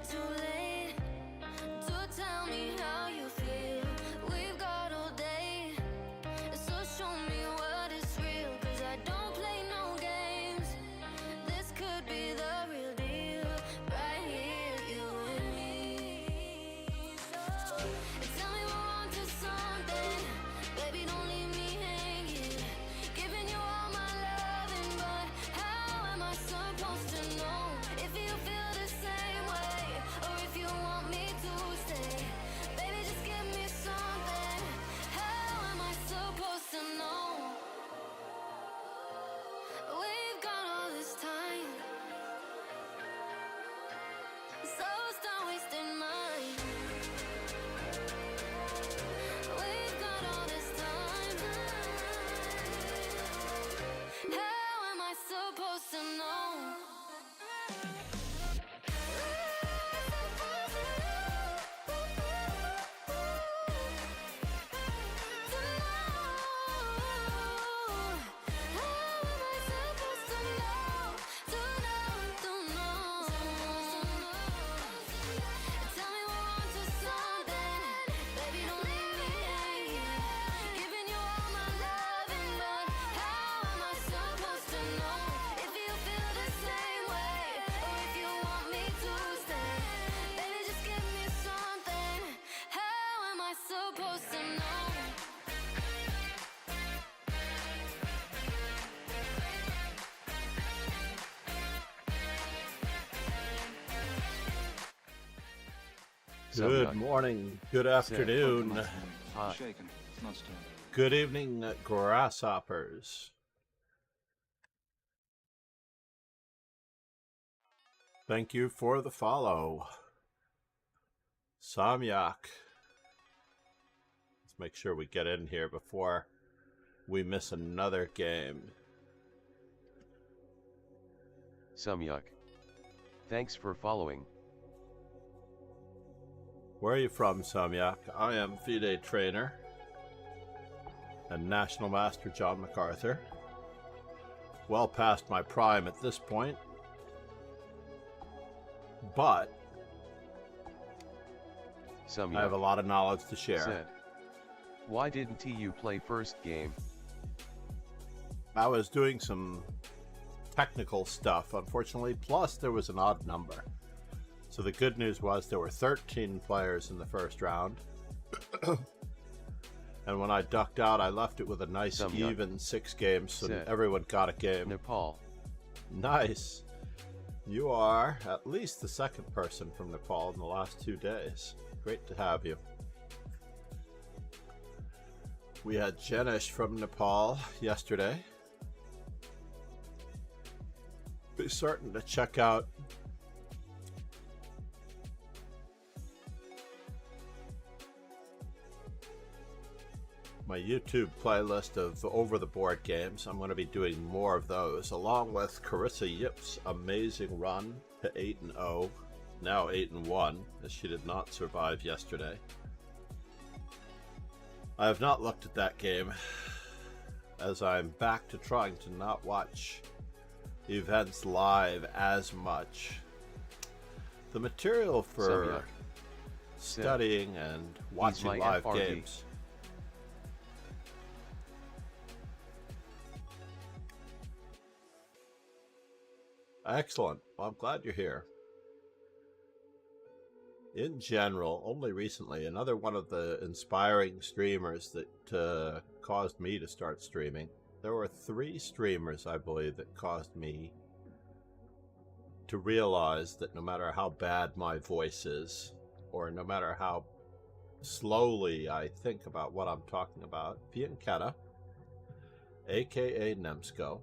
too late to tell me how you feel. We've got all day, so show me what is real. Cause I don't play no games. This could be the real deal, right here, you and me. So tell me we're on to something. Baby, don't leave me hanging. Giving you all my loving, but how am I supposed to know if you feel the same way, or if you want me to stay? Baby, just give me something. How am I supposed to know? We've got all this time, so stop wasting mine. We've got all this time. How am I supposed to know? Supposed to know. Good morning, good afternoon, Shaken. It's not stirring. good evening, grasshoppers. Thank you for the follow. Samyak. Let's make sure we get in here before we miss another game. Samyak. Thanks for following. Where are you from, Samyak? I am FIDE trainer and National Master John MacArthur. Well past my prime at this point, but Samyak. I have a lot of knowledge to share. Said. Why didn't you play first game? I was doing some technical stuff, unfortunately, plus there was an odd number. So the good news was there were 13 players in the first round. And when I ducked out, I left it with a nice Samyak. even 6 games, so Said. everyone got a game. Nepal. Nice. You are at least the second person from Nepal in the last 2 days. Great to have you. We had Jenish from Nepal yesterday. Be certain to check out my YouTube playlist of over the board games. I'm going to be doing more of those, along with Carissa Yip's amazing run to 8-0, now 8-1, as she did not survive yesterday. I have not looked at that game, as I'm back to trying to not watch events live as much. The material for Samyak. studying and watching my live FRD. games. Excellent. Well, I'm glad you're here. In general, only recently, another one of the inspiring streamers that caused me to start streaming. There were 3 streamers, I believe, that caused me to realize that no matter how bad my voice is, or no matter how slowly I think about what I'm talking about, Pianketta, aka Nemsko,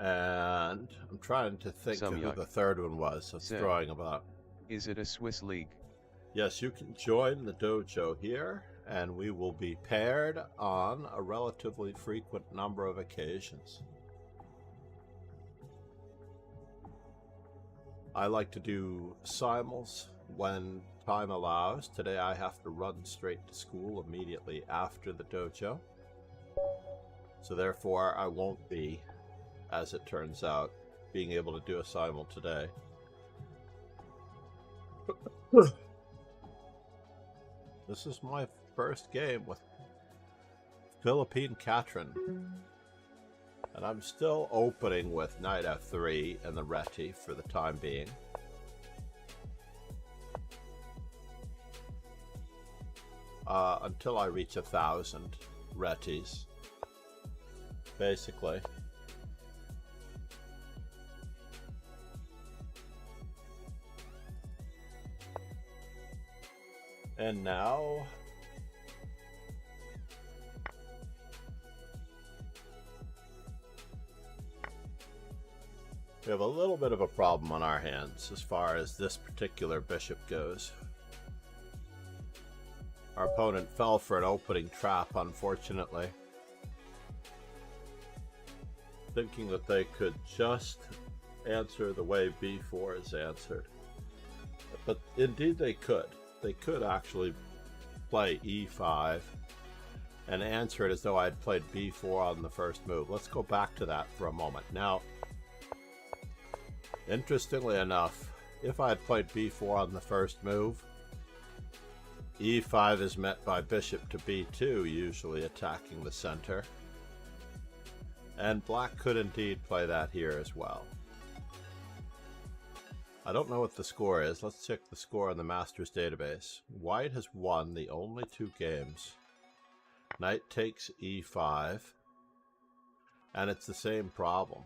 and I'm trying to think of who Samyak. the third one was. It's Said. throwing about. Is it a Swiss league? Yes, you can join the dojo here, and we will be paired on a relatively frequent number of occasions. I like to do simuls when time allows. Today I have to run straight to school immediately after the dojo. So therefore I won't be, as it turns out, being able to do a simul today. This is my first game with Philippine Catron. And I'm still opening with knight f3 and the reti for the time being. Until I reach 1,000 retis, basically. And now we have a little bit of a problem on our hands as far as this particular bishop goes. Our opponent fell for an opening trap, unfortunately, thinking that they could just answer the way b4 is answered. But indeed they could. They could actually play e5 and answer it as though I had played b4 on the first move. Let's go back to that for a moment. Now, interestingly enough, if I had played b4 on the first move, e5 is met by bishop to b2, usually attacking the center. And black could indeed play that here as well. I don't know what the score is. Let's check the score on the Masters database. White has won the only 2 games. Knight takes e5, and it's the same problem.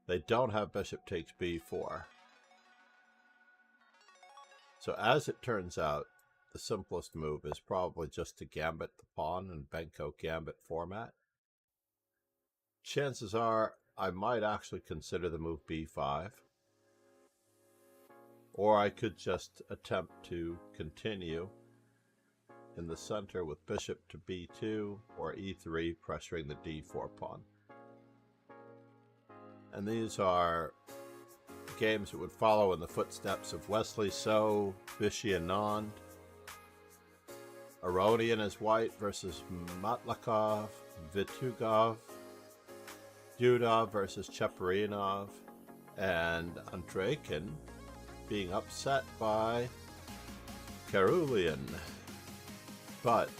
They don't have bishop takes b4. So as it turns out, the simplest move is probably just to gambit the pawn in Benko gambit format. Chances are I might actually consider the move b5. Or I could just attempt to continue in the center with bishop to b2 or e3, pressuring the d4 pawn. And these are games that would follow in the footsteps of Wesley So, Vishy Anand, Aronian as white versus Matlakov, Vitugov, Dudov versus Cheparinov, and Andreikin being upset by Carulian. But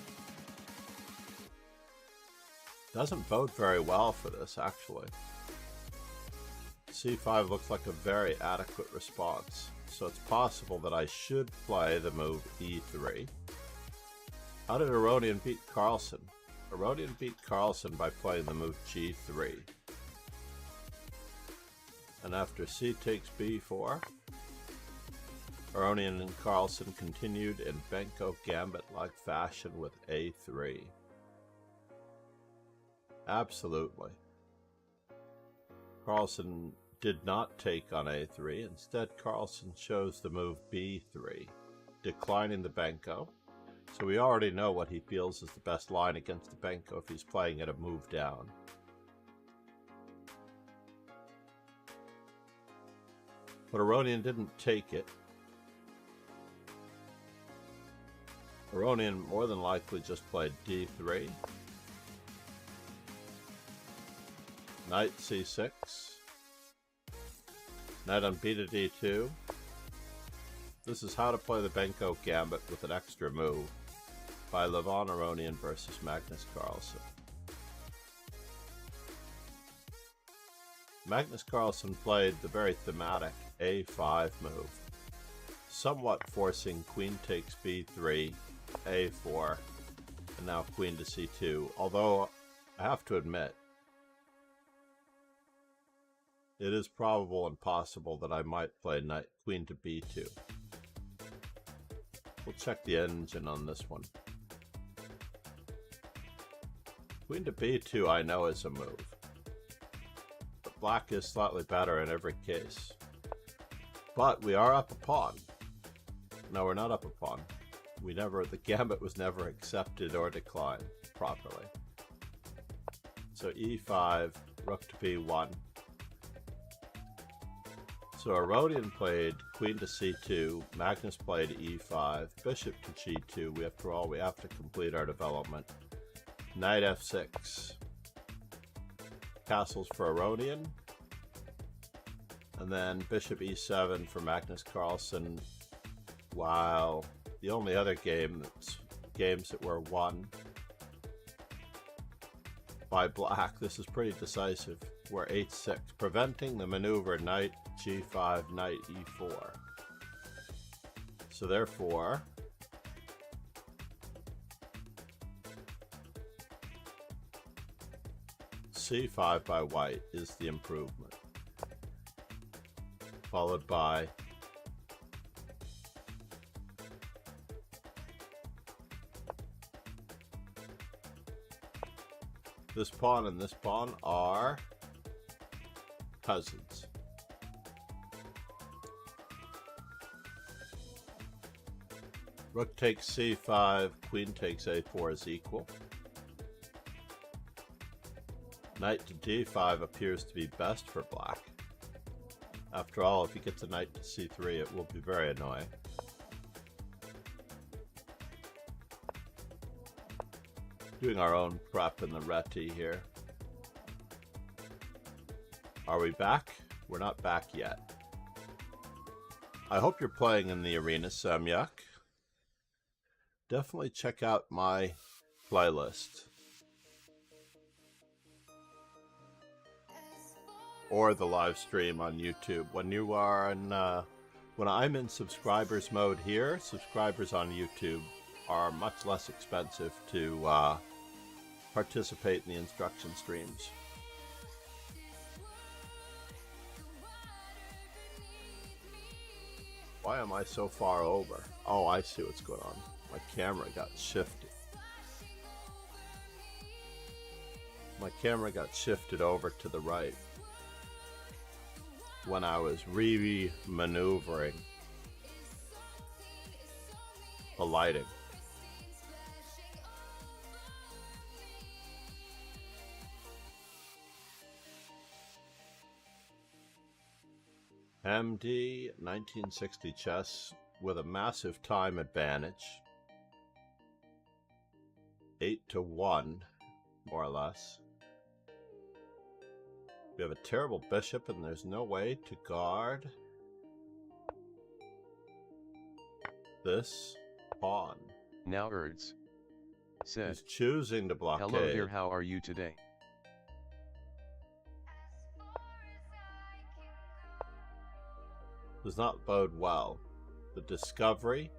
doesn't bode very well for this, actually. c5 looks like a very adequate response, so it's possible that I should play the move e3. How did Aronian beat Carlsen? Aronian beat Carlsen by playing the move g3. And after c takes b4, Aronian and Carlsen continued in Benko gambit-like fashion with a3. Absolutely. Carlsen did not take on a3. Instead, Carlsen chose the move b3, declining the Benko. So we already know what he feels is the best line against the Benko if he's playing at a move down. But Aronian didn't take it. Aronian more than likely just played d3. Knight c6. Knight on b to d2. This is how to play the Benko gambit with an extra move by Levon Aronian versus Magnus Carlsen. Magnus Carlsen played the very thematic a5 move, somewhat forcing queen takes b3, a4, and now queen to c2, although I have to admit, it is probable and possible that I might play knight queen to b2. We'll check the engine on this one. Queen to b2 I know is a move, but black is slightly better in every case. But we are up a pawn. No, we're not up a pawn. The gambit was never accepted or declined properly. So e5, rook to b1. So Aronian played queen to c2, Magnus played e5, bishop to g2. After all, we have to complete our development. Knight f6. Castles for Aronian, And then bishop e7 for Magnus Carlsen. Wow. The only other games that were won by black, this is pretty decisive, were 8-6, preventing the maneuver knight g5, knight e4. So therefore, c5 by white is the improvement, followed by this pawn and this pawn are cousins. Rook takes c5, queen takes a4 is equal. Knight to d5 appears to be best for black. After all, if he gets a knight to c3, it will be very annoying. Doing our own prep in the reti here. Are we back? We're not back yet. I hope you're playing in the arena, Samyak. Definitely check out my playlist. Or the live stream on YouTube. When you are in, when I'm in subscribers mode here, subscribers on YouTube are much less expensive to participate in the instruction streams. Why am I so far over? Oh, I see what's going on. My camera got shifted. My camera got shifted over to the right when I was re-maneuvering the lighting. MD 1960 chess with a massive time advantage. 8-1, more or less. We have a terrible bishop and there's no way to guard this pawn. Now Erds said, He's choosing to blockade. hello dear, how are you today? Does not bode well. The discovery.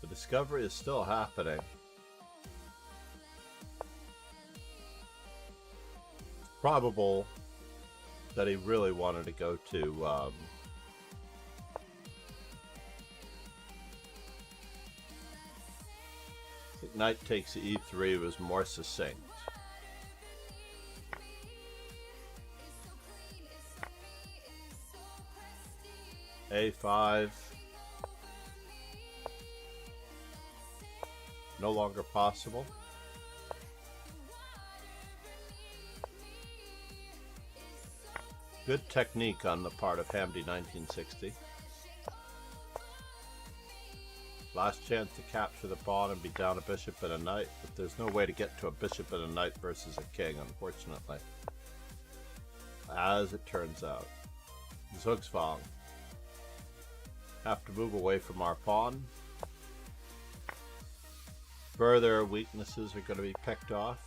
The discovery is still happening. Probable that he really wanted to go to I think knight takes e3 was more succinct. a5 no longer possible. Good technique on the part of Hamdi 1960. Last chance to capture the pawn and be down a bishop and a knight, but there's no way to get to a bishop and a knight versus a king, unfortunately. As it turns out. Zugzwang. Have to move away from our pawn. Further weaknesses are going to be picked off.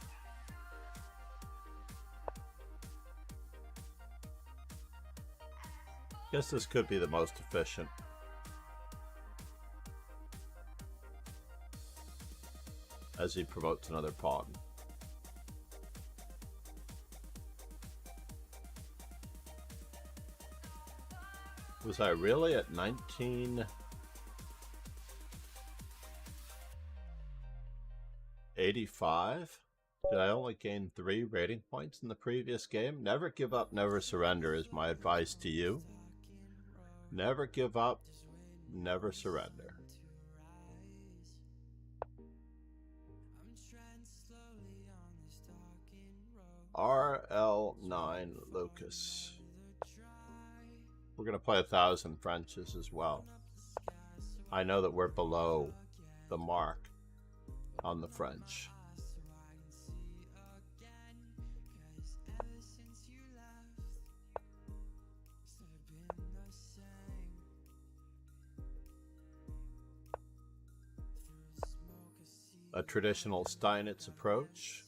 Guess this could be the most efficient. As he promotes another pawn. Was I really at 1985? Did I only gain 3 rating points in the previous game? Never give up, never surrender is my advice to you. Never give up, never surrender. RL9 Lucas. We're going to play 1,000 Frenches as well. I know that we're below the mark on the French. A traditional Steinitz approach.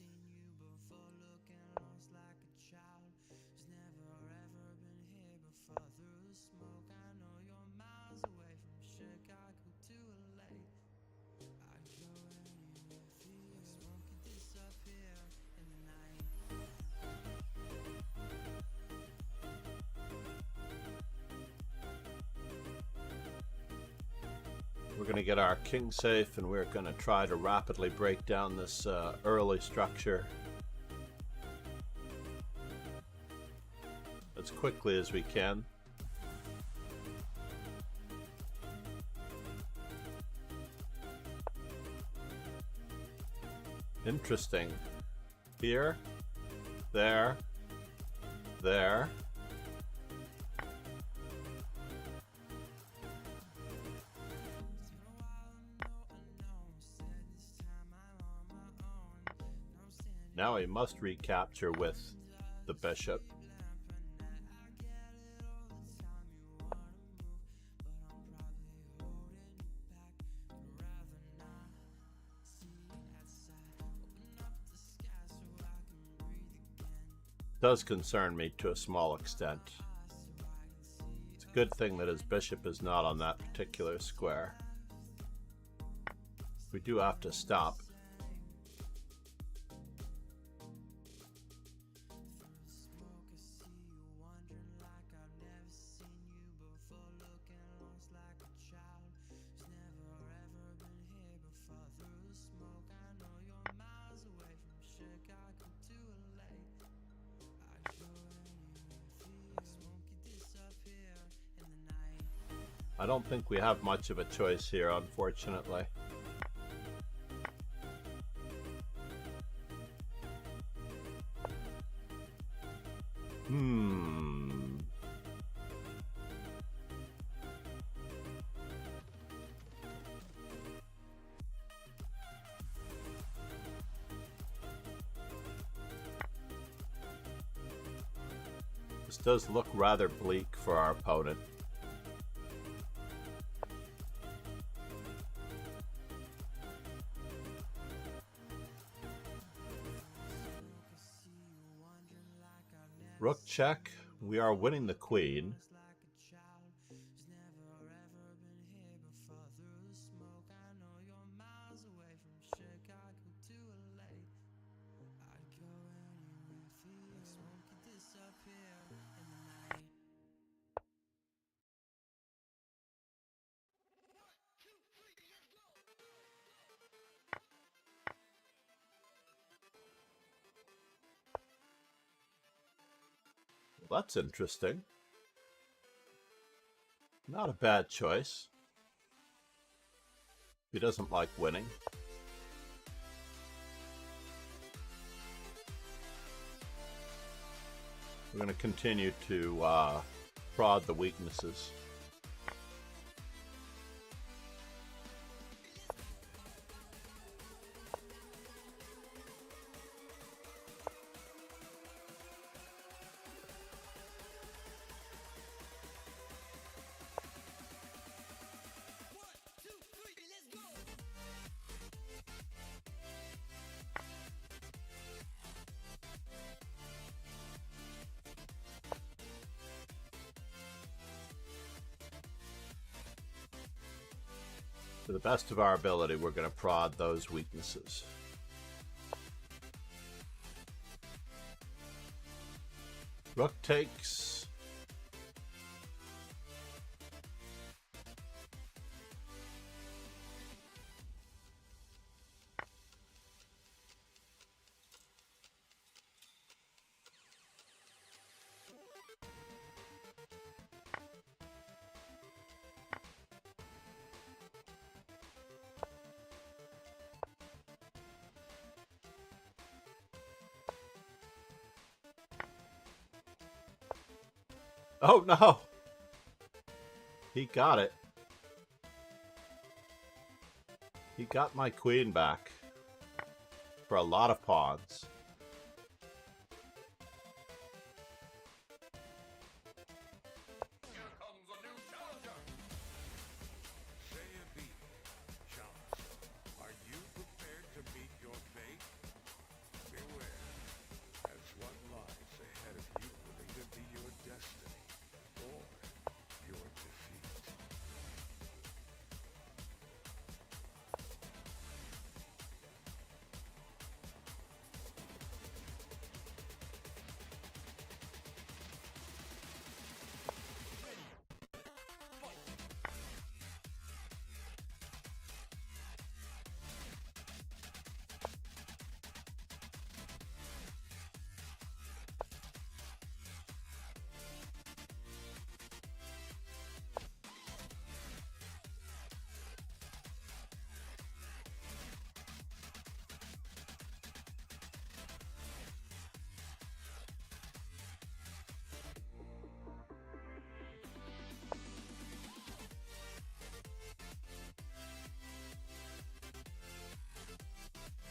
We're going to get our king safe, and we're going to try to rapidly break down this early structure as quickly as we can. Interesting. Here, there, there. Now he must recapture with the bishop. Does concern me to a small extent. It's a good thing that his bishop is not on that particular square. We do have to stop. I don't think we have much of a choice here, unfortunately. This does look rather bleak for our opponent. Rook check. We are winning the queen. That's interesting. Not a bad choice. He doesn't like winning. We're going to continue to prod the weaknesses. To the best of our ability, we're going to prod those weaknesses. Rook takes. Oh no! He got it. He got my queen back. For a lot of pawns.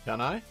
Can I?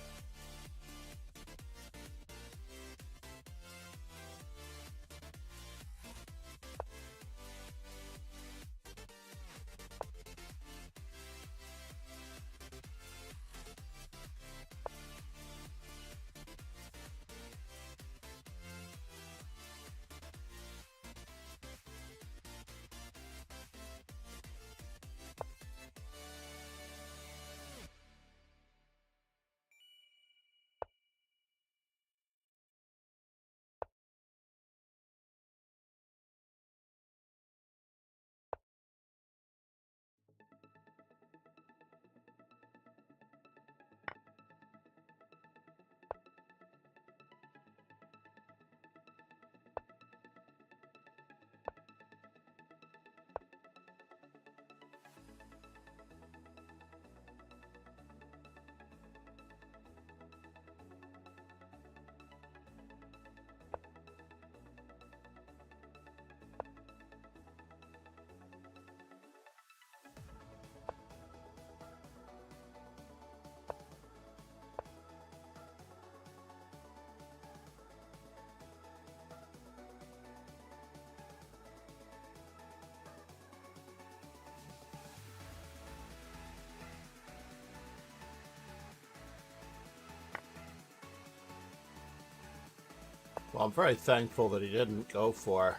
Well, I'm very thankful that he didn't go for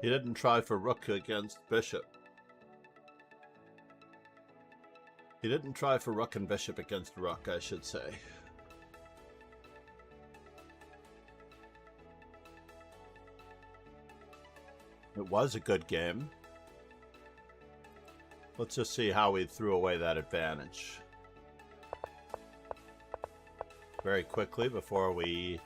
he didn't try for rook against bishop. He didn't try for rook and bishop against rook, I should say. It was a good game. Let's just see how we threw away that advantage. Very quickly before we...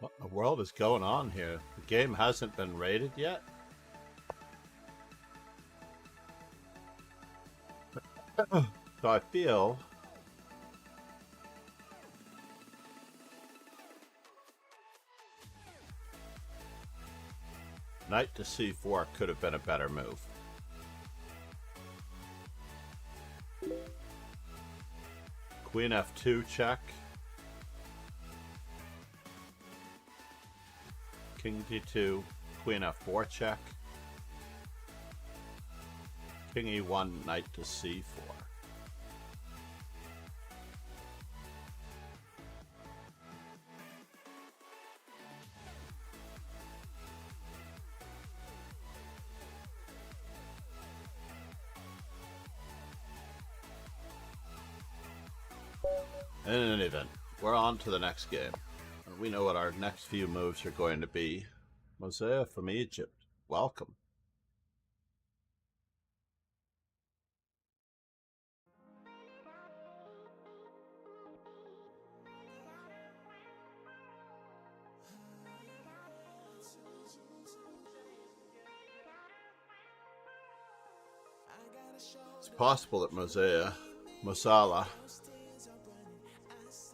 What in the world is going on here? The game hasn't been rated yet? So I feel... Knight to c4 could have been a better move. Queen F2 check. King D2, Queen F4 check. King E1, Knight to C4. In any event, we're on to the next game. We know what our next few moves are going to be. Mosea from Egypt, welcome.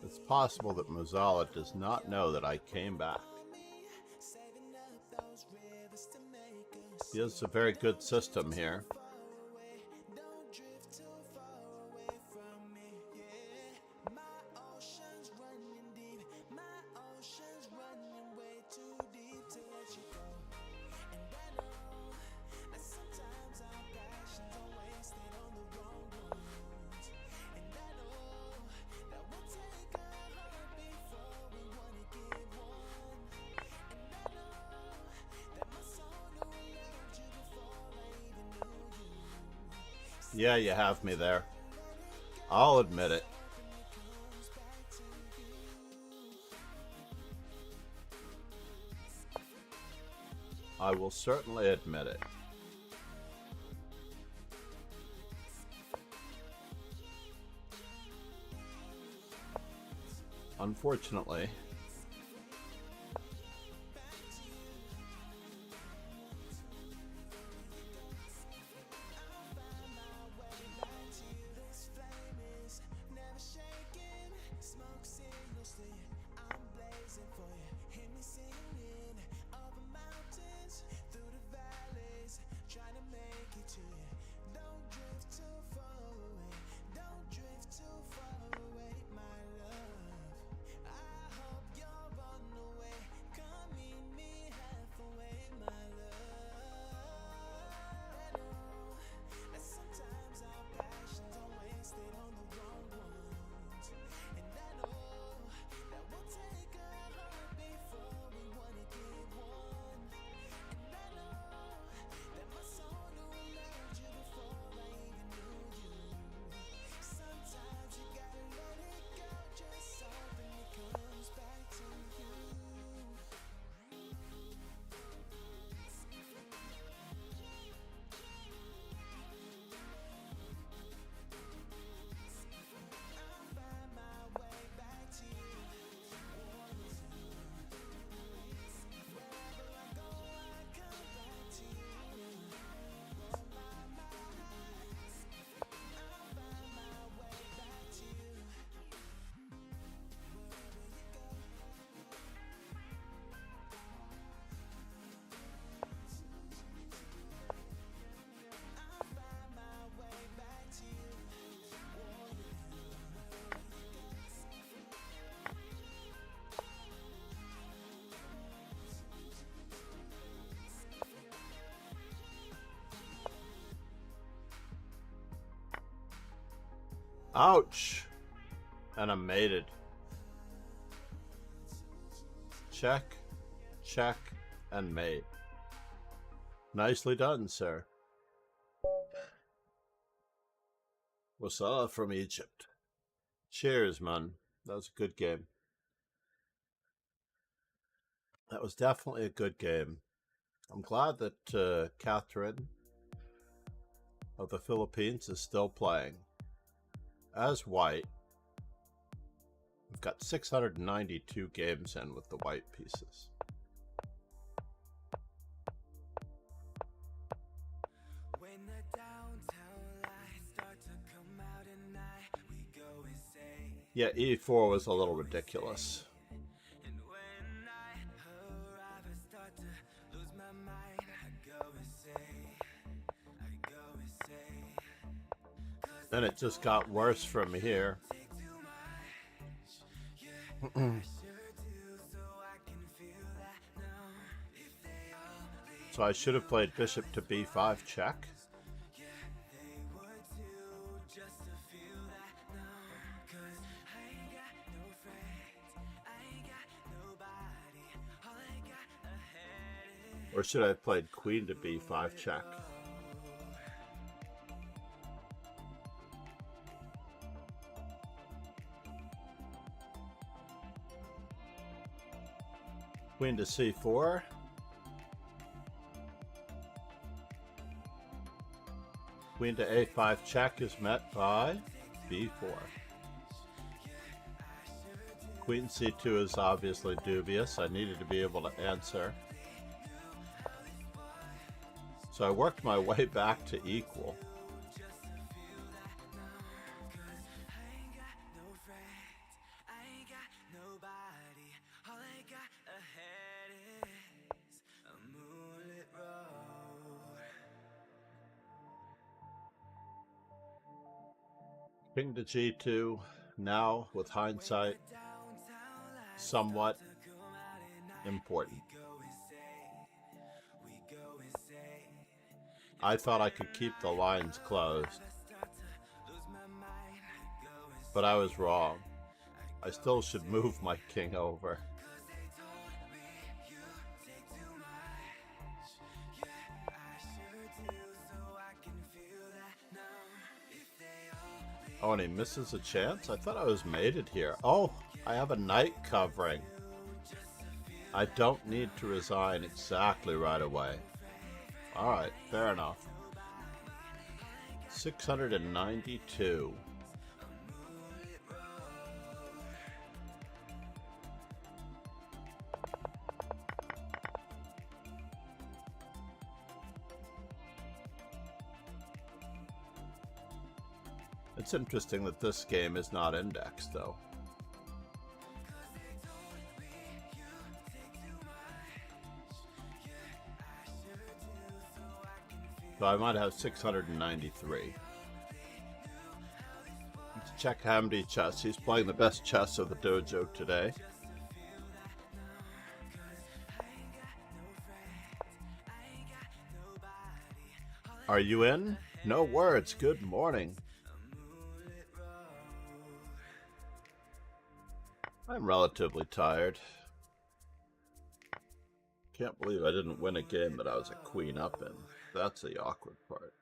It's possible that Mosala does not know that I came back. He has a very good system here. Yeah, you have me there. I'll admit it. I will certainly admit it. Unfortunately, ouch! And I'm mated. Check, check, and mate. Nicely done, sir. Wasala from Egypt. Cheers, man. That was a good game. That was definitely a good game. I'm glad that Catherine of the Philippines is still playing. As white, we've got 692 games in with the white pieces. Yeah, E4 was a little ridiculous. Then it just got worse from here. So I should have played bishop to b5 check. Or should I have played queen to b5 check? Queen to c4. Queen to a5 check is met by b4. Queen c2 is obviously dubious. I needed to be able to answer. So I worked my way back to equal. King to g2, now with hindsight, somewhat important. I thought I could keep the lines closed, but I was wrong. I still should move my king over. Oh, and he misses a chance? I thought I was mated here. Oh, I have a knight covering. I don't need to resign exactly right away. Alright, fair enough. 692. It's interesting that this game is not indexed, though. So I might have 693. Let's check Hamdi chess. He's playing the best chess of the dojo today. Are you in? No words. Good morning. I'm relatively tired. Can't believe I didn't win a game that I was a queen up in. That's the awkward part.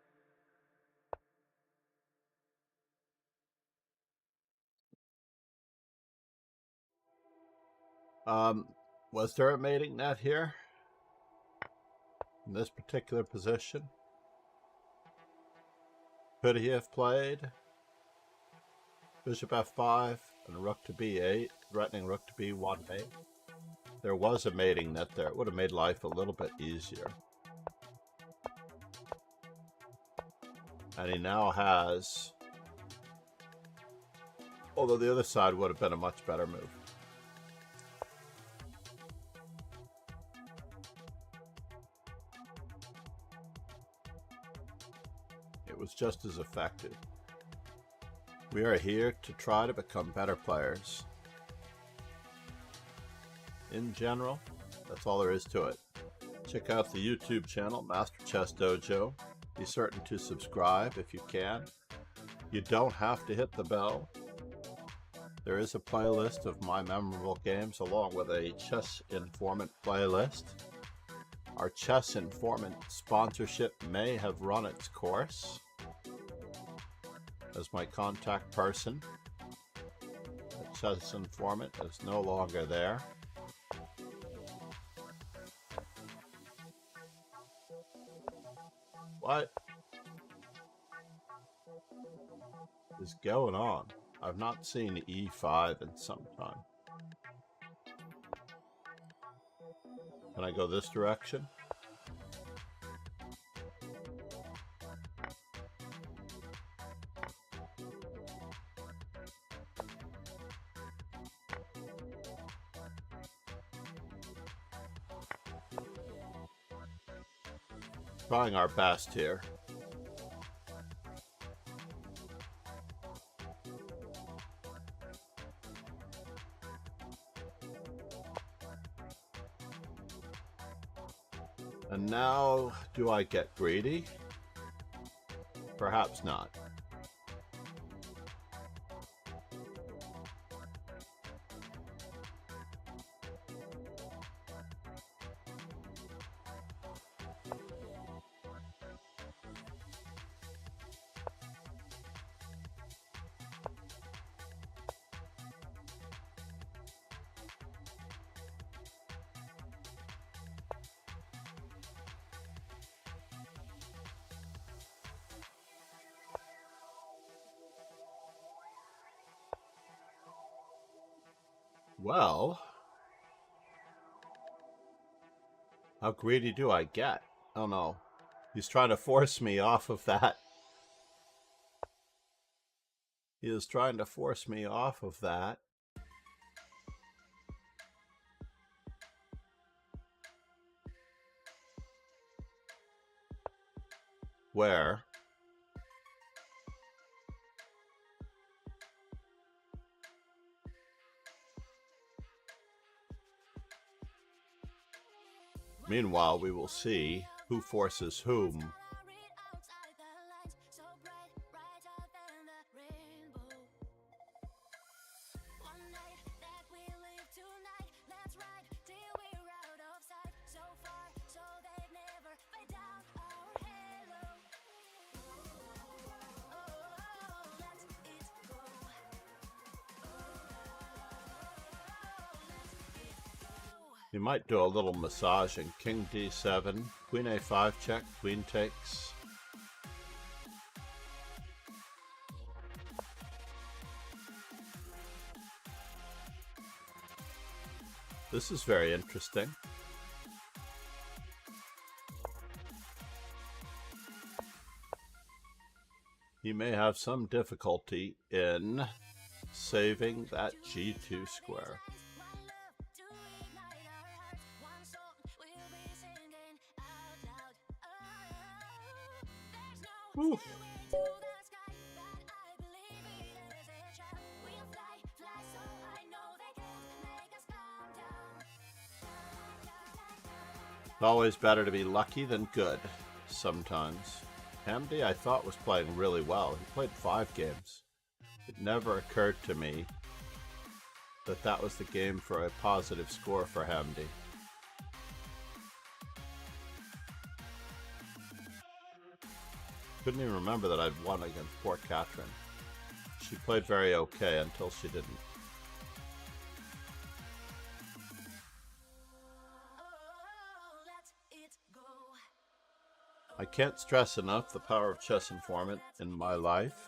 Was there a mating net here? In this particular position? Could he have played bishop f5 and rook to b8, threatening rook to b1 mate? There was a mating net there. It would have made life a little bit easier. And he now has... Although the other side would have been a much better move. It was just as effective. We are here to try to become better players. In general, that's all there is to it. Check out the YouTube channel, Master Chess Dojo. Be certain to subscribe if you can. You don't have to hit the bell. There is a playlist of my memorable games along with a Chess Informant playlist. Our Chess Informant sponsorship may have run its course, as my contact person at Chess Informant is no longer there. What is going on? I've not seen E5 in some time. Can I go this direction? Trying our best here. And now, do I get greedy? Perhaps not. Well, how greedy do I get? Oh no, he's trying to force me off of that. He is trying to force me off of that. Where? Meanwhile, we will see who forces whom. You might do a little massaging. King d7, queen a5 check, queen takes. This is very interesting. He may have some difficulty in saving that g2 square. Whew. It's always better to be lucky than good, sometimes. Hamdi, I thought, was playing really well. He played 5 games. It never occurred to me that that was the game for a positive score for Hamdi. Couldn't even remember that I'd won against poor Catherine. She played very okay until she didn't. I can't stress enough the power of chess informant in my life.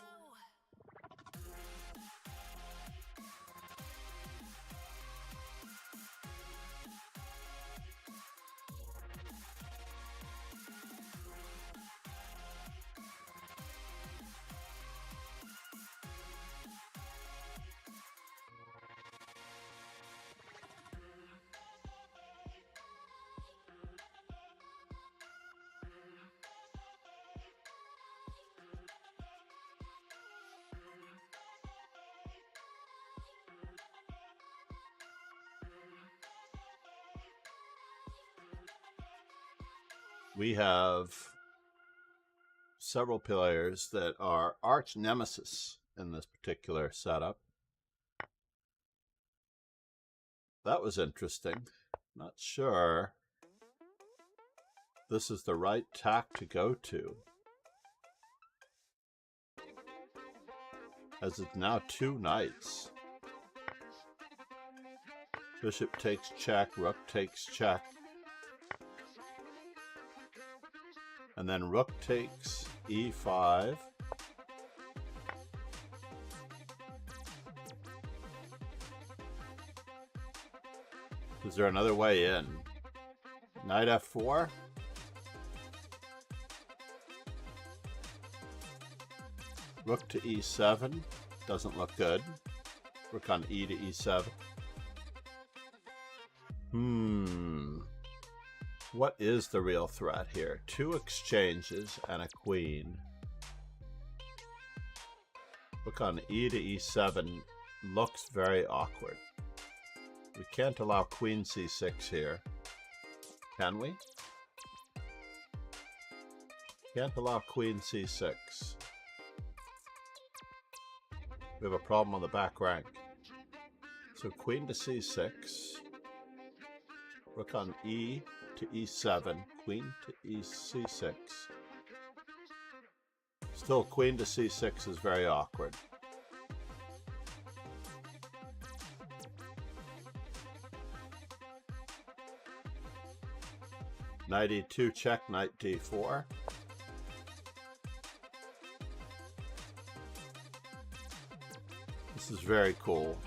We have several players that are arch nemesis in this particular setup. That was interesting. Not sure this is the right tack to go to, as it's now 2 knights. Bishop takes check, rook takes check. And then rook takes e5. Is there another way in? Knight f4? Rook to e7. Doesn't look good. Rook on e to e7. What is the real threat here? 2 exchanges and a queen. Rook on e to e7 looks very awkward. We can't allow queen c6 here, can we? Can't allow queen c6. We have a problem on the back rank. So queen to c6. Rook on e to e7. Queen to c6. Still, queen to c6 is very awkward. Knight e2 check, knight d4. This is very cool.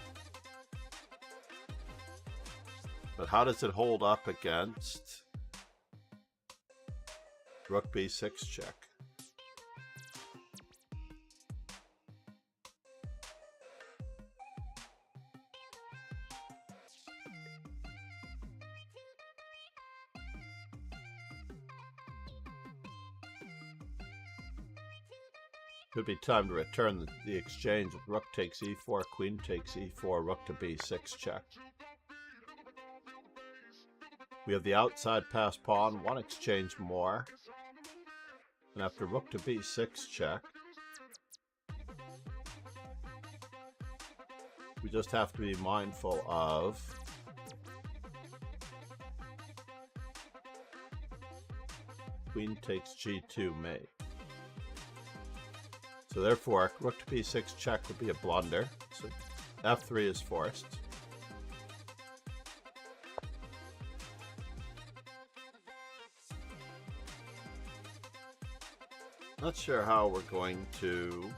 But how does it hold up against rook b6 check? Could be time to return the exchange. Rook takes e4, queen takes e4, rook to b6 check. We have the outside pass pawn, one exchange more. And after rook to b6 check, we just have to be mindful of queen takes g2 mate. So therefore, rook to b6 check would be a blunder. So f3 is forced. Not sure how we're going to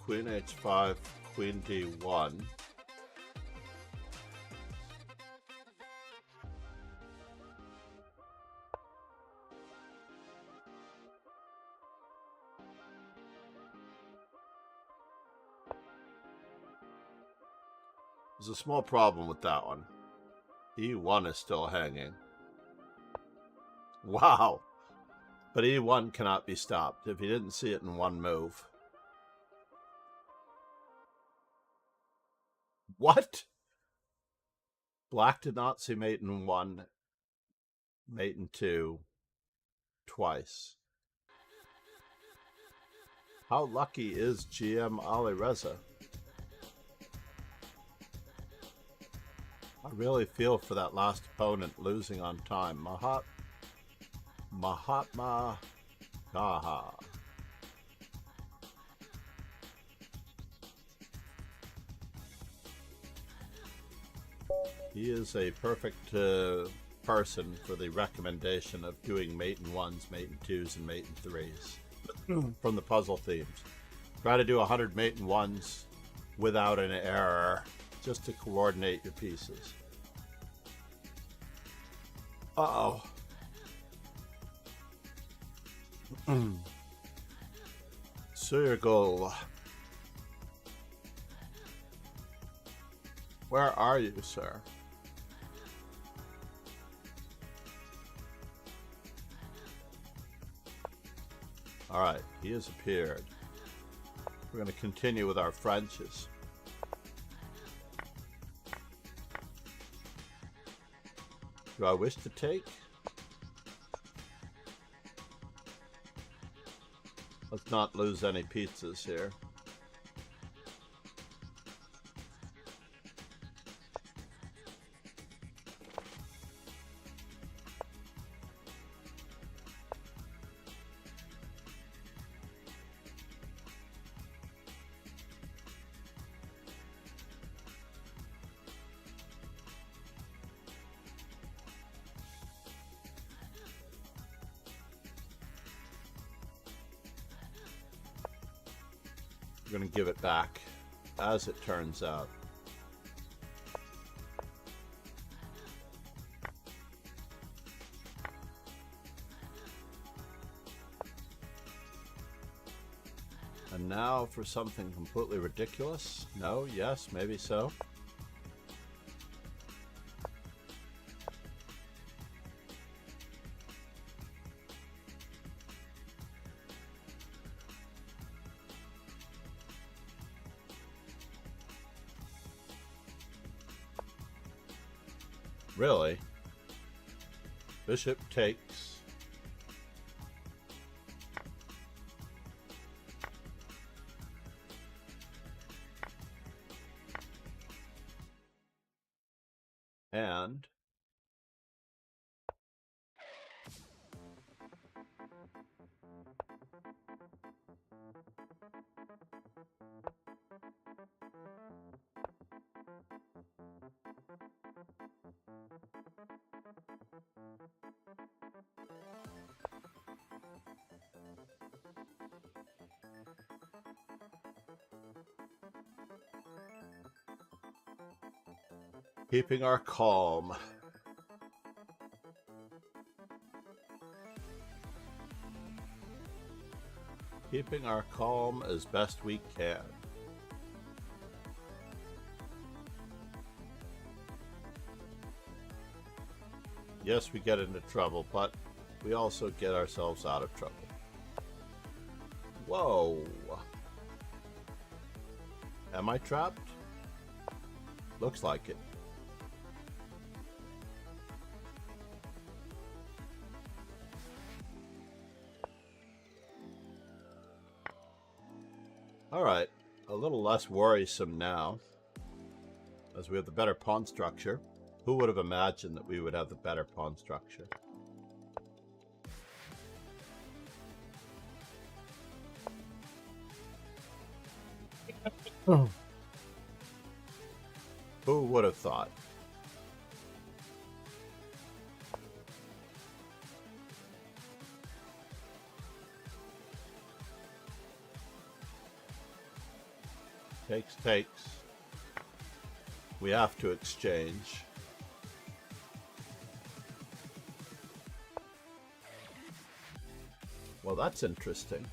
queen h5, queen d1. There's a small problem with that one. E1 is still hanging. Wow! But E1 cannot be stopped if you didn't see it in one move. What? Black did not see mate in 1, mate in 2, twice. How lucky is GM Ali Reza? I really feel for that last opponent losing on time. Mahatma Gaha. He is a perfect person for the recommendation of doing mate in 1s, mate in 2s, and mate in 3s from the puzzle themes. Try to do 100 mate in 1s without an error, just to coordinate your pieces. Uh-oh. Circle. Where are you, sir? Alright, he has appeared. We're going to continue with our Frenches. Do I wish to take? Let's not lose any pizzas here. We're going to give it back, as it turns out. And now for something completely ridiculous. No, yes, maybe so. Really? Bishop takes. Keeping our calm. Keeping our calm as best we can. Yes, we get into trouble, but we also get ourselves out of trouble. Whoa. Am I trapped? Looks like it. Alright, a little less worrisome now, as we have the better pawn structure. Who would have imagined that we would have the better pawn structure? Oh. Who would have thought? Takes. We have to exchange. Well, that's interesting.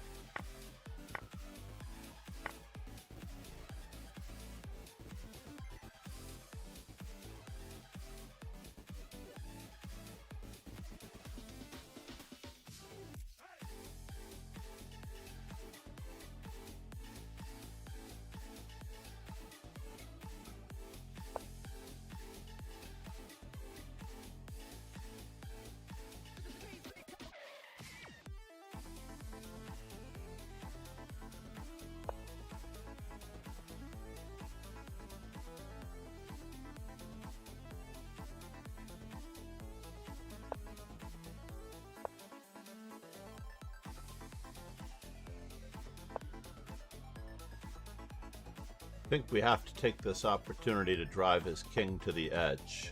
I think we have to take this opportunity to drive his king to the edge.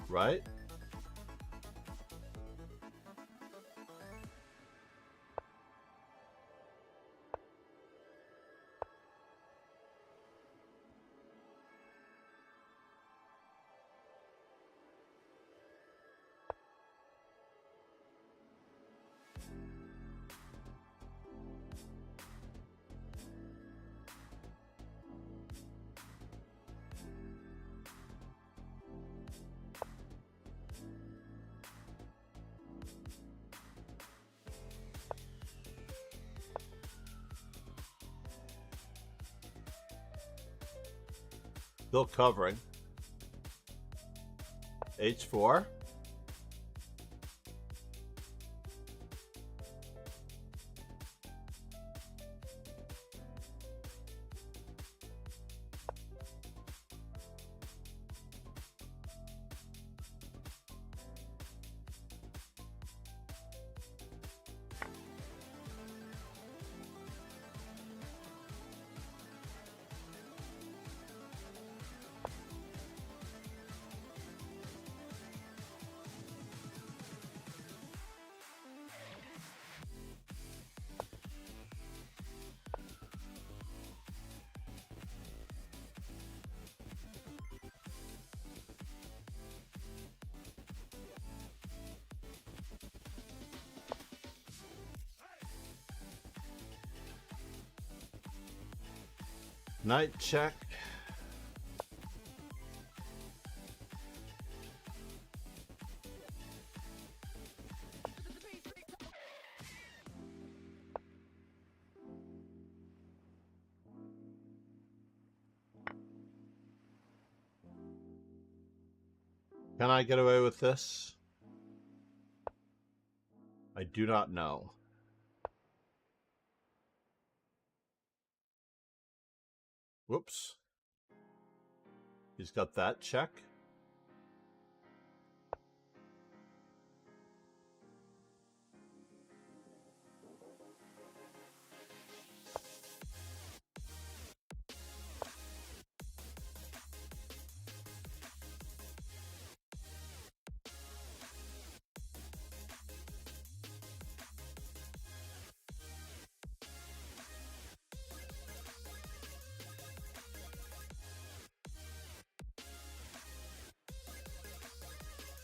Right? Still covering. H4. Knight check. Can I get away with this? I do not know. Whoops. He's got that check.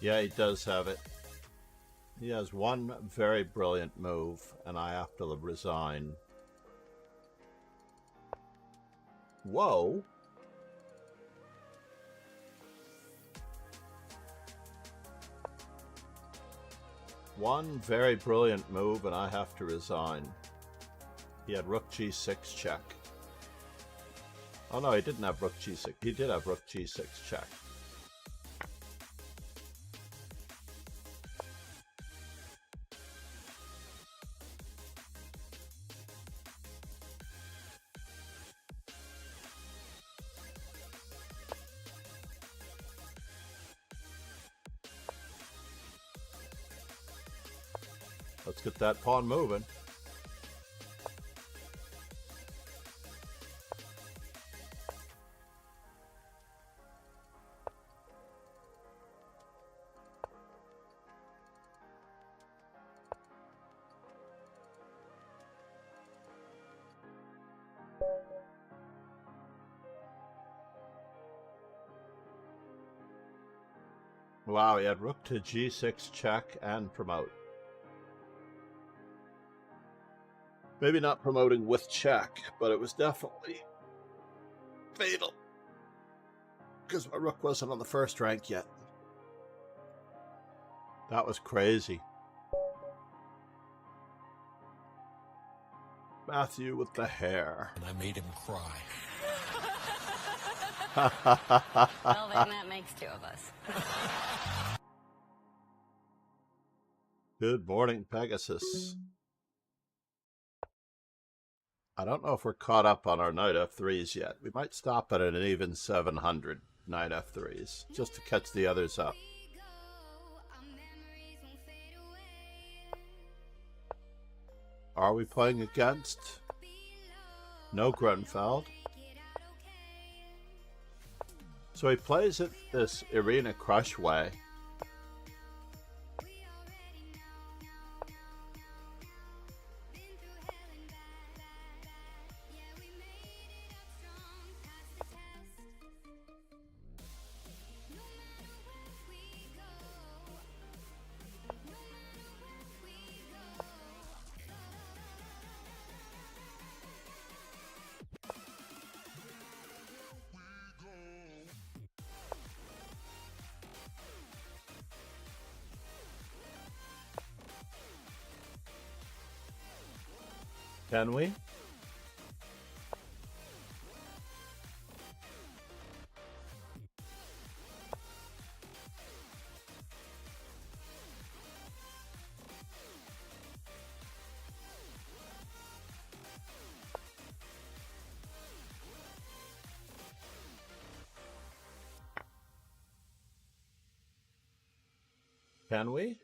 Yeah, he does have it. He has one very brilliant move, and I have to resign. Whoa! One very brilliant move, and I have to resign. He had rook g6 check. Oh no, he didn't have rook g6. He did have rook g6 check. Let's get that pawn moving. Wow, he had rook to g6 check and promote. Maybe not promoting with check, but it was definitely fatal. Because my rook wasn't on the first rank yet. That was crazy. Matthew with the hair. And I made him cry. Well, then that makes two of us. Good morning, Pegasus. I don't know if we're caught up on our knight f3s yet. We might stop at an even 700 knight f3s, just to catch the others up. Are we playing against? No Grunfeld. So he plays it this Irina Crush way. Can we? Can we?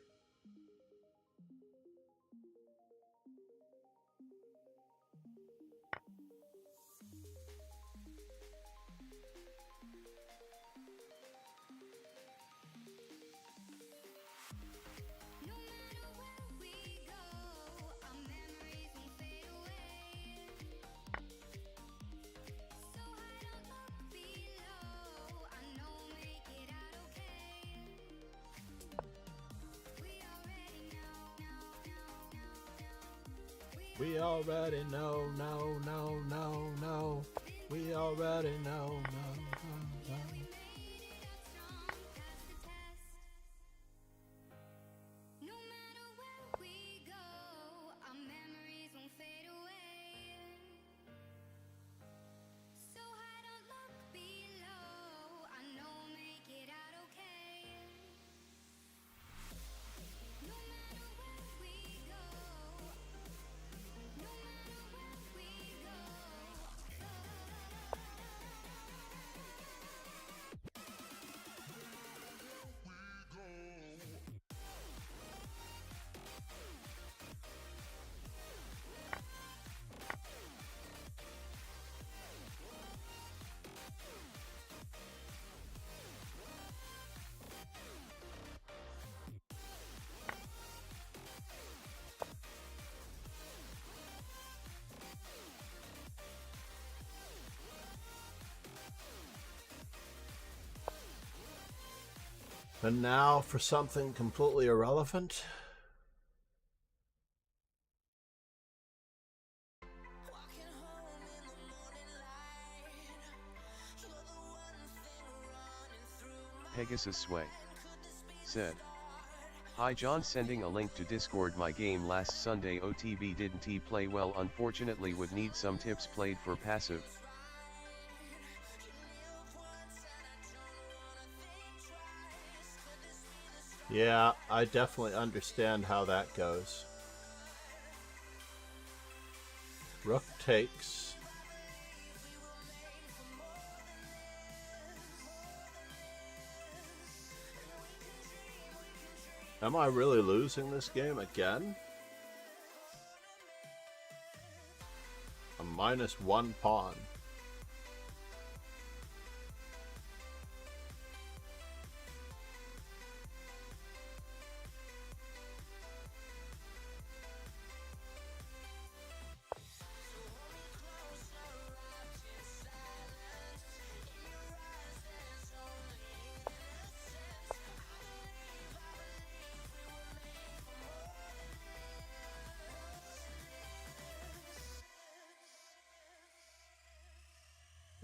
We already know, no. We already know, no. And now for something completely irrelevant. Pegasus Sway said, "Hi John, sending a link to Discord. My game last Sunday OTB didn't play well, unfortunately would need some tips. Played for passive." Yeah, I definitely understand how that goes. Rook takes. Am I really losing this game again? A -1 pawn.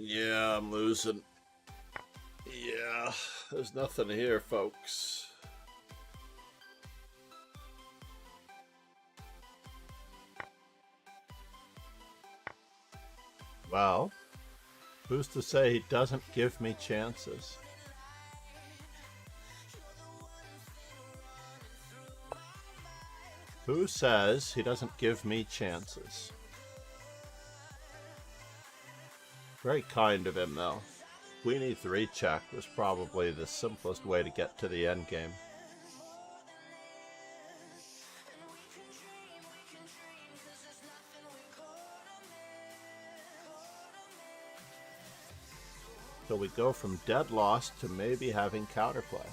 Yeah, I'm losing. Yeah, there's nothing here, folks. Well, who's to say he doesn't give me chances? Who says he doesn't give me chances? Very kind of him, though. Queen e3 check was probably the simplest way to get to the endgame. So we go from dead loss to maybe having counterplay.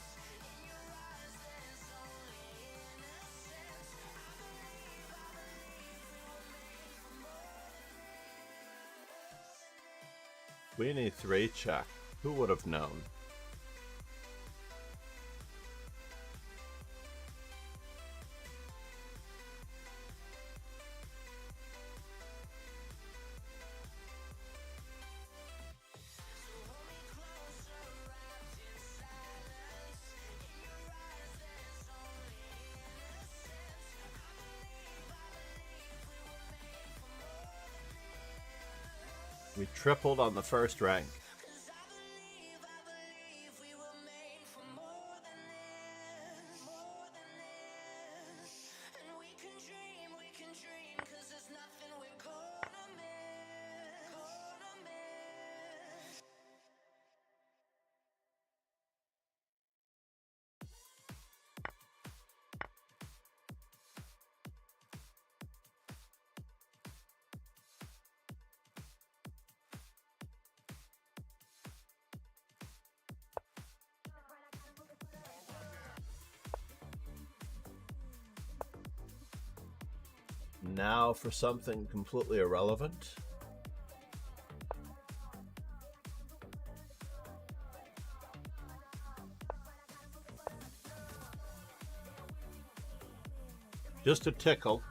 Queen e3 check. Who would have known? We tripled on the first rank. Now for something completely irrelevant. Just a tickle.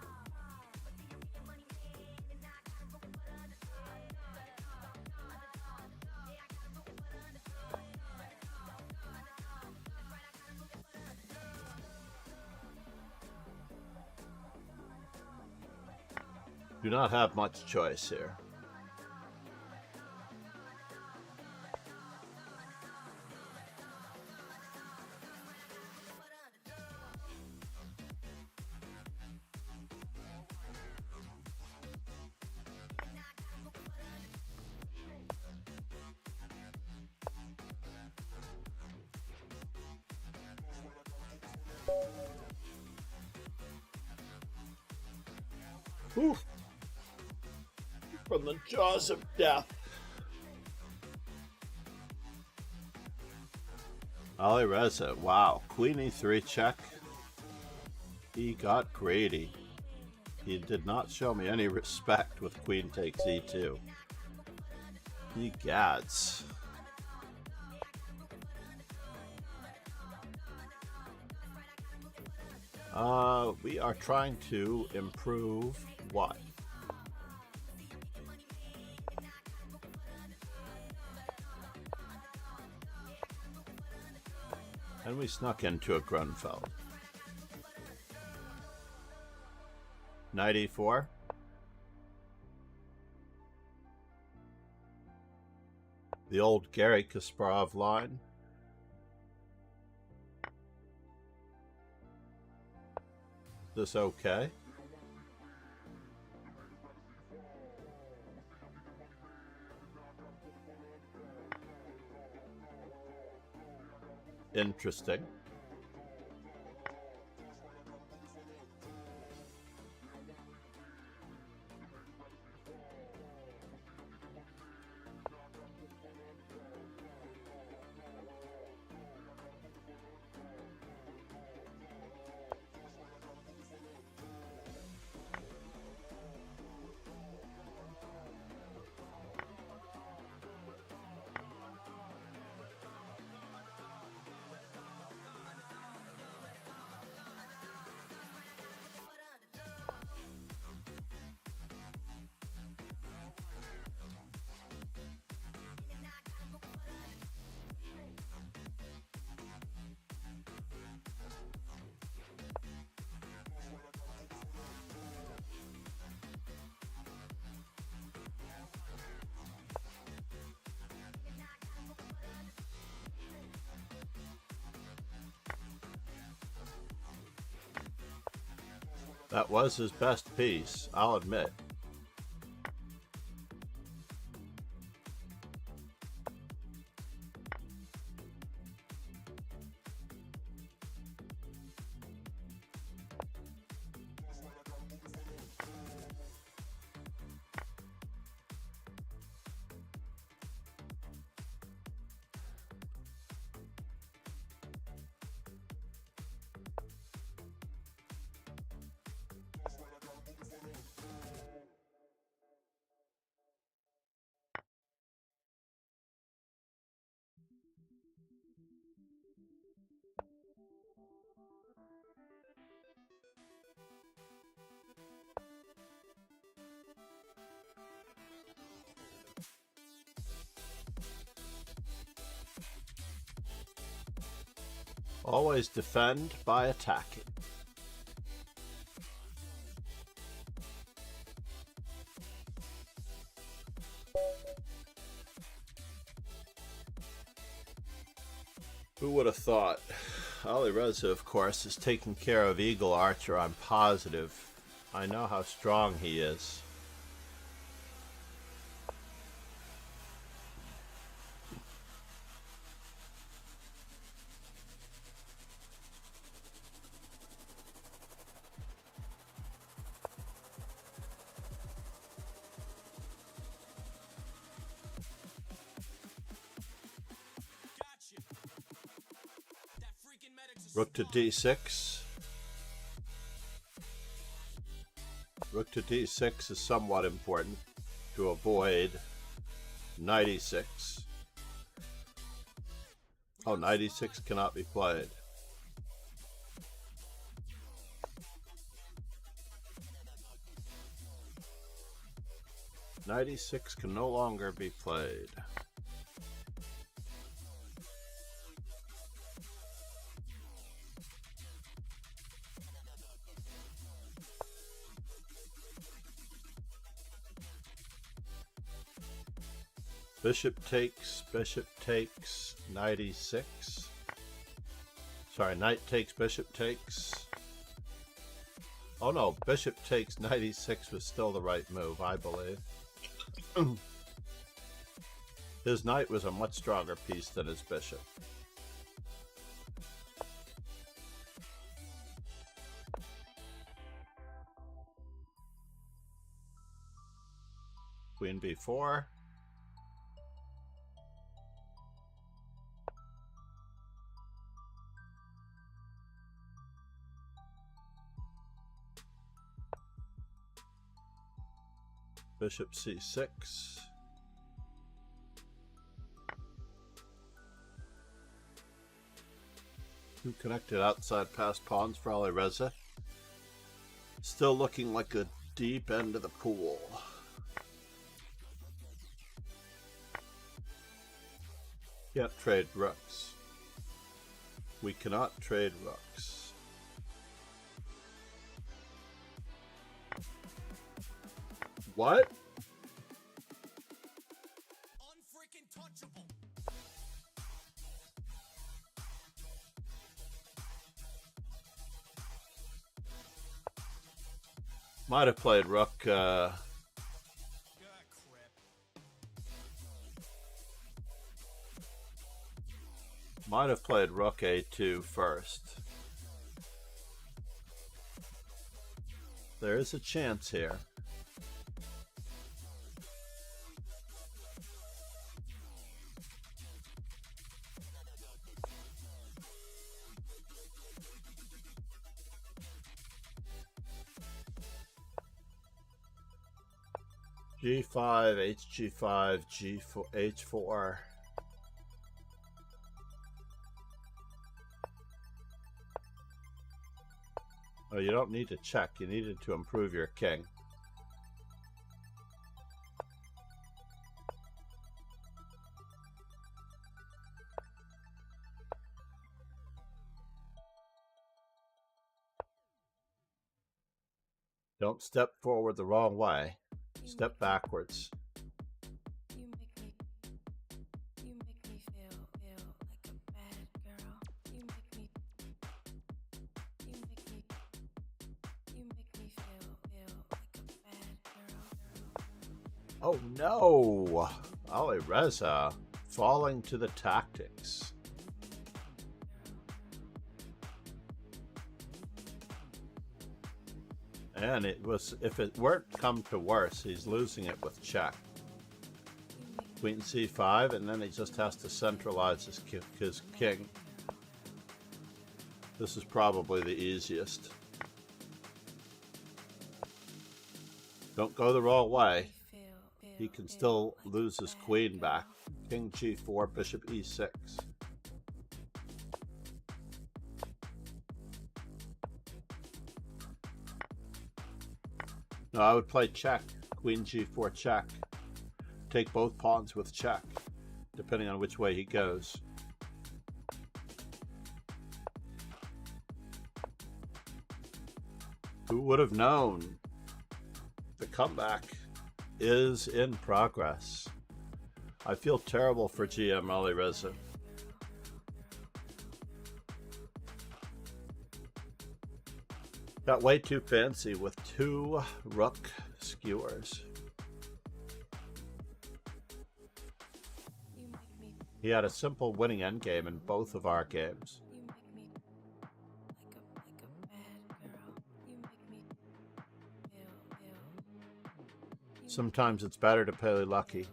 Do not have much choice here. Whew. From the jaws of death. Ali Reza, wow, Queen e3 check. He got greedy. He did not show me any respect with Queen takes e2. He gads. We are trying to improve what? And we snuck into a Grunfeld. 94. The old Gary Kasparov line. Is this okay? Interesting. That was his best piece, I'll admit. Always defend by attacking. Who would have thought? Ali Reza, of course, is taking care of Eagle Archer, I'm positive. I know how strong he is. Rook to d6. Rook to d6 is somewhat important to avoid knight e6. Oh, knight e6 cannot be played. Knight e6 can no longer be played. Bishop takes, knight e6. Sorry, knight takes, bishop takes. Oh no, bishop takes, knight e6 was still the right move, I believe. His knight was a much stronger piece than his bishop. Queen b4. Bishop c6. Two connected outside passed pawns for Ali Reza. Still looking like the deep end of the pool. Can't trade rooks. We cannot trade rooks. What? Unfreaking touchable. Might have played rook. Might have played rook a2 first. There is a chance here. G5, HG5, G4, H4. Oh, you don't need to check. You needed to improve your king. Don't step forward the wrong way. Step backwards. You make me feel like a bad girl. You make me feel like a bad girl. Oh no! Ali Reza falling to the tactics. And it was, if it weren't come to worse, he's losing it with check. Queen c5, and then he just has to centralize his king. This is probably the easiest. Don't go the wrong way. He can still lose his queen back. King g4, bishop e6. No, I would play check. Queen g4 check. Take both pawns with check, depending on which way he goes. Who would have known? The comeback is in progress. I feel terrible for GM Ali Reza. Got way too fancy with 2 rook skewers. He had a simple winning endgame in both of our games. Sometimes it's better to play lucky.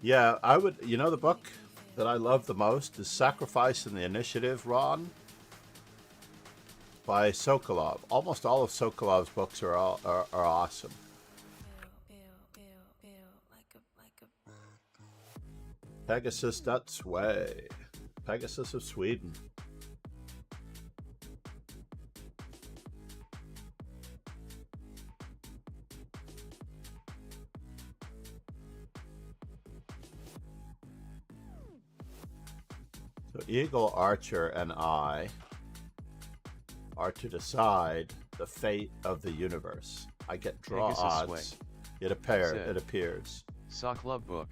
Yeah, I would, you know, the book that I love the most is Sacrifice in the Initiative, Ron, by Sokolov. Almost all of Sokolov's books are awesome. Pegasus, that's way. Pegasus of Sweden. So Eagle, Archer, and I are to decide the fate of the universe. I get draw Pegasus odds. way. It appears. Sock Club book.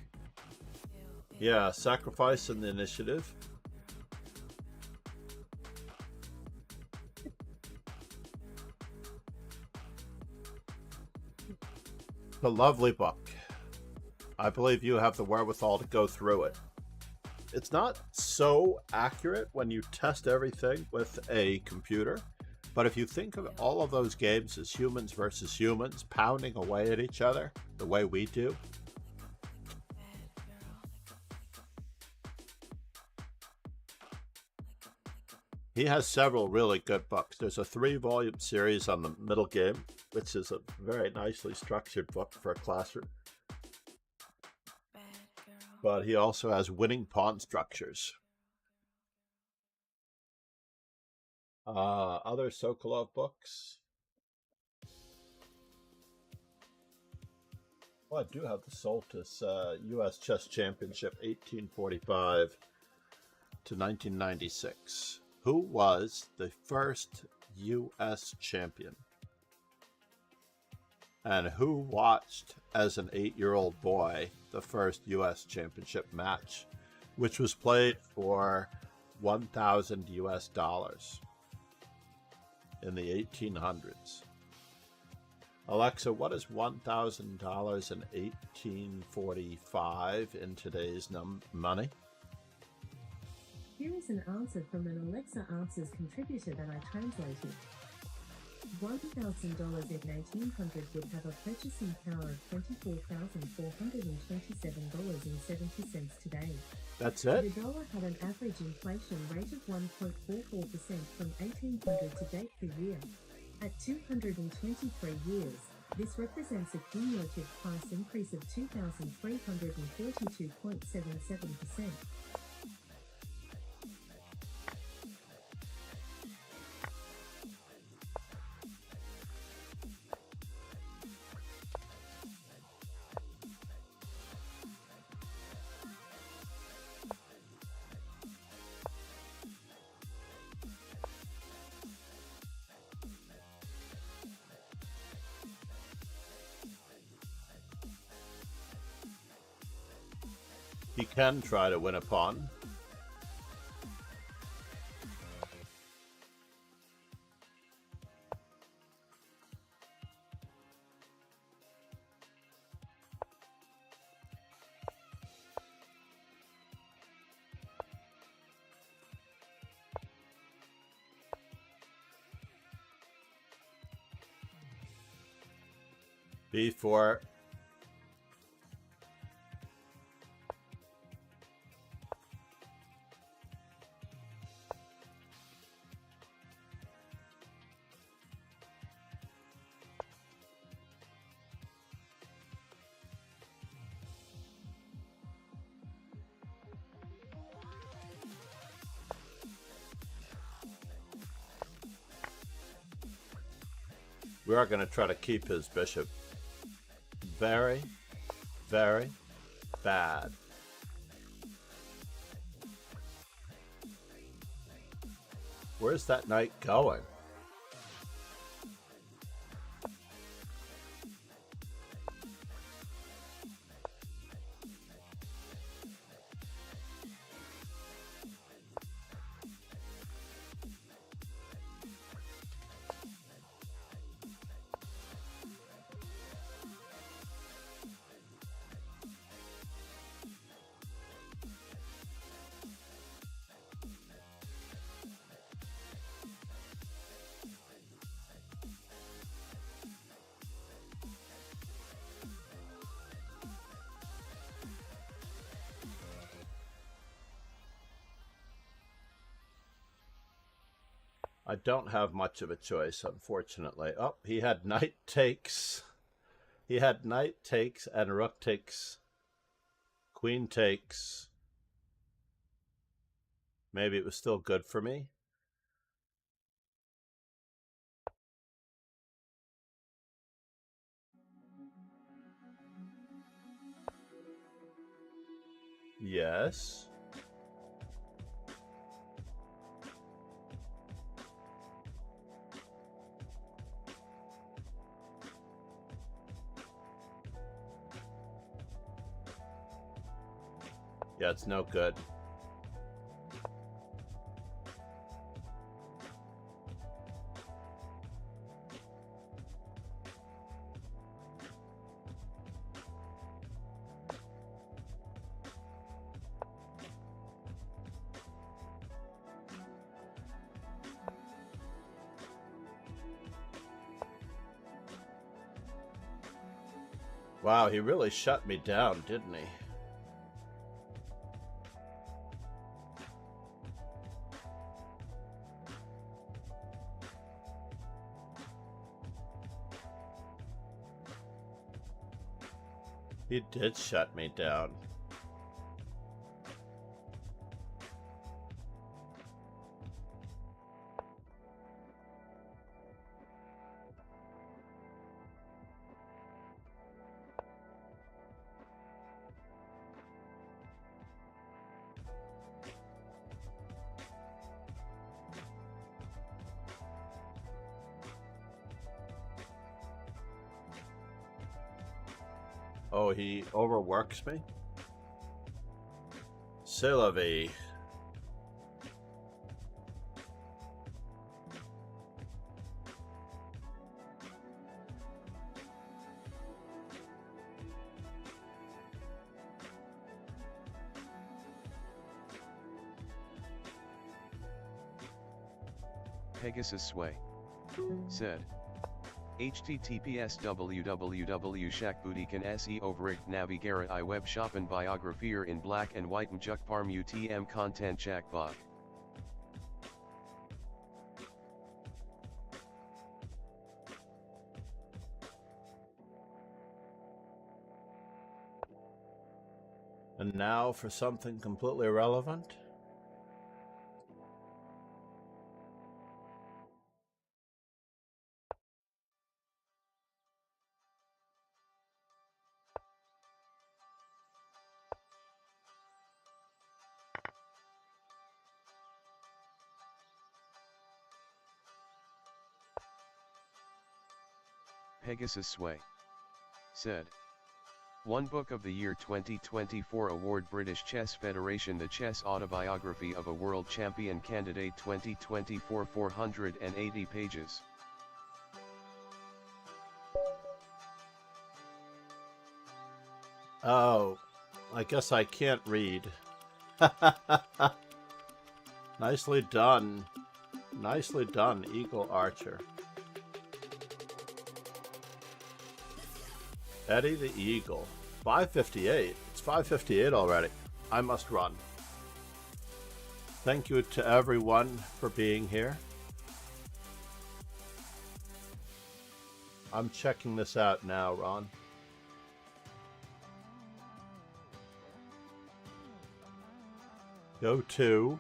Yeah, Sacrifice in the Initiative. A lovely book. I believe you have the wherewithal to go through it. It's not so accurate when you test everything with a computer, but if you think of all of those games as humans versus humans pounding away at each other the way we do, he has several really good books. There's a 3-volume series on the middle game, which is a very nicely structured book for a classroom. But he also has winning pawn structures. Other Sokolov books. Well, I do have the Soltis U.S. Chess Championship 1845 to 1996. Who was the first U.S. champion? And who watched as an 8-year-old boy the first U.S. championship match, which was played for 1,000 US dollars in the 1800s? Alexa, what is $1,000 in 1845 in today's money? Here is an answer from an Alexa Answers contributor that I translated. $1,000 in 1800 would have a purchasing power of $24,427.70 today. That's it? The dollar had an average inflation rate of 1.44% from 1800 to date per year. At 223 years, this represents a cumulative price increase of 2,342.77%. He can try to win a pawn. B4. We are going to try to keep his bishop. Very, very bad. Where's that knight going? I don't have much of a choice, unfortunately. Oh, he had knight takes. He had knight takes and rook takes. Queen takes. Maybe it was still good for me. Yes. Yeah, it's no good. Wow, he really shut me down, didn't he? He did shut me down. Oh, he overworks me? C'est la vie. Pegasus Sway said, https www.shakbootikan se overigt navigera I web shoppen biographier in black and white mjuk parm utm content jackbot. And now for something completely irrelevant. Pegasus Sway said, One Book of the Year 2024 Award British Chess Federation The Chess Autobiography of a World Champion Candidate 2024 480 pages. Oh, I guess I can't read. Nicely done. Nicely done, Eagle Archer. Eddie the Eagle. 5:58. It's 5:58 already. I must run. Thank you to everyone for being here. I'm checking this out now, Ron. Go to...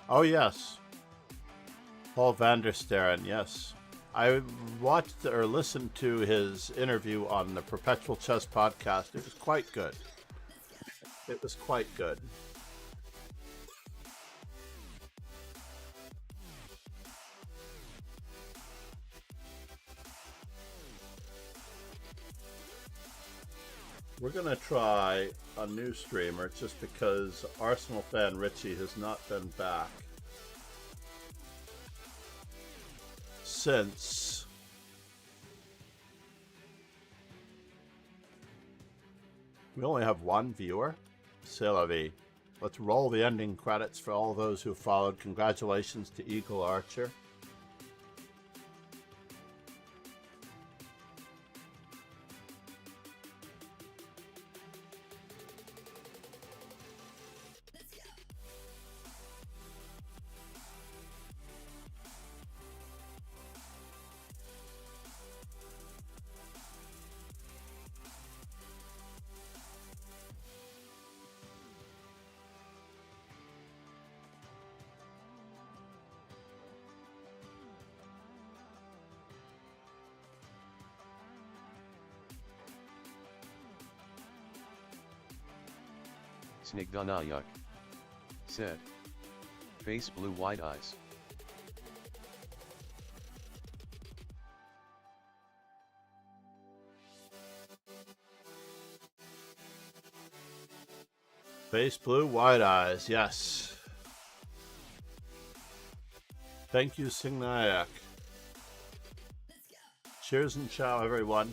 Oh, yes. Paul van der Sterren, yes. I watched or listened to his interview on the Perpetual Chess podcast. It was quite good. It was quite good. We're going to try a new streamer just because Arsenal fan Richie has not been back since we only have one viewer. C'est la vie. Let's roll the ending credits for all those who followed. Congratulations to Eagle Archer. Snigdanayak said, Face blue wide eyes. Face blue, wide eyes, yes. Thank you, Signayak. Cheers and ciao, everyone.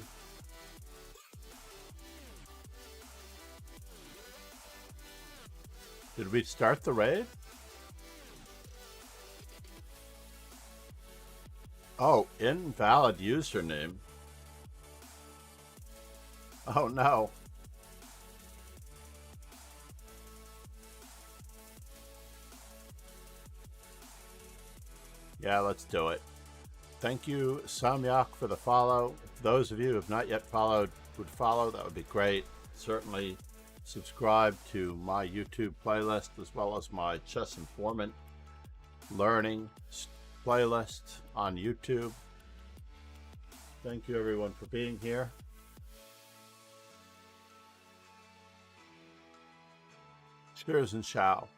Did we start the raid? Oh, invalid username. Oh no. Yeah, let's do it. Thank you, Samyak, for the follow. If those of you who have not yet followed would follow, that would be great. Certainly subscribe to my YouTube playlist as well as my Chess Informant Learning playlist on YouTube. Thank you everyone for being here. Cheers and ciao.